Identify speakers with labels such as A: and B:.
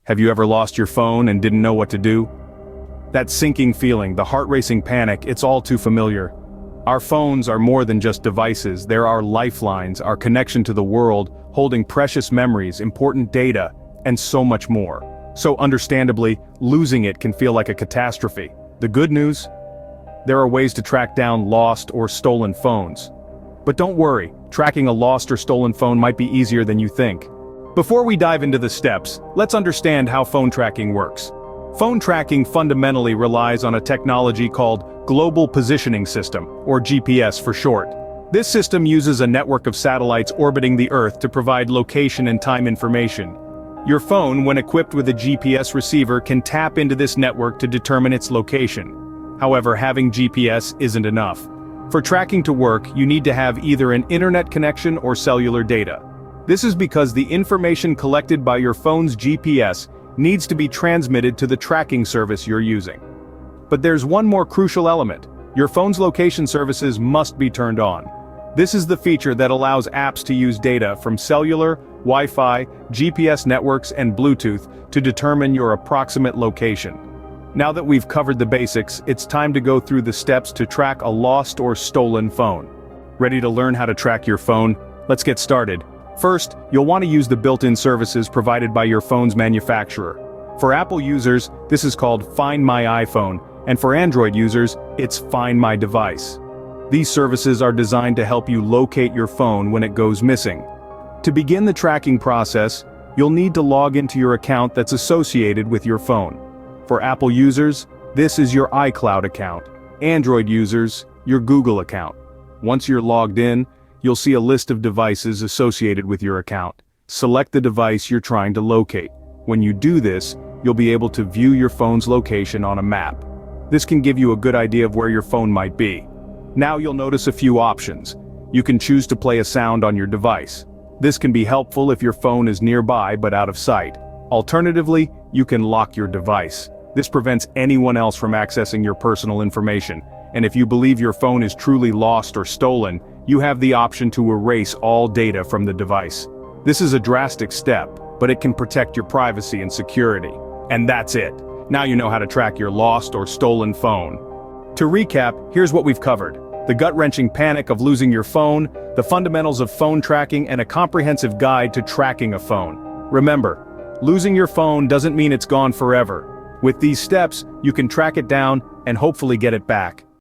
A: Have you ever lost your phone and didn't know what to do? That sinking feeling, the heart-racing panic, it's all too familiar. Our phones are more than just devices, they're our lifelines, our connection to the world, holding precious memories, important data, and so much more. So understandably, losing it can feel like a catastrophe. The good news? There are ways to track down lost or stolen phones. But don't worry, tracking a lost or stolen phone might be easier than you think. Before we dive into the steps, let's understand how phone tracking works. Phone tracking fundamentally relies on a technology called Global Positioning System, or GPS for short. This system uses a network of satellites orbiting the Earth to provide location and time information. Your phone, when equipped with a GPS receiver, can tap into this network to determine its location. However, having GPS isn't enough. For tracking to work, you need to have either an internet connection or cellular data. This is because the information collected by your phone's GPS needs to be transmitted to the tracking service you're using. But there's one more crucial element. Your phone's location services must be turned on. This is the feature that allows apps to use data from cellular, Wi-Fi, GPS networks, and Bluetooth to determine your approximate location. Now that we've covered the basics, it's time to go through the steps to track a lost or stolen phone. Ready to learn how to track your phone? Let's get started. First, you'll want to use the built-in services provided by your phone's manufacturer. For Apple users, this is called Find My iPhone, and for Android users, it's Find My Device. These services are designed to help you locate your phone when it goes missing. To begin the tracking process, you'll need to log into your account that's associated with your phone. For Apple users, this is your iCloud account. Android users, your Google account. Once you're logged in, you'll see a list of devices associated with your account. Select the device you're trying to locate. When you do this, you'll be able to view your phone's location on a map. This can give you a good idea of where your phone might be. Now you'll notice a few options. You can choose to play a sound on your device. This can be helpful if your phone is nearby but out of sight. Alternatively, you can lock your device. This prevents anyone else from accessing your personal information. And if you believe your phone is truly lost or stolen, you have the option to erase all data from the device. This is a drastic step, but it can protect your privacy and security. And that's it. Now you know how to track your lost or stolen phone. To recap, here's what we've covered: the gut-wrenching panic of losing your phone, the fundamentals of phone tracking, and a comprehensive guide to tracking a phone. Remember, losing your phone doesn't mean it's gone forever. With these steps, you can track it down and hopefully get it back.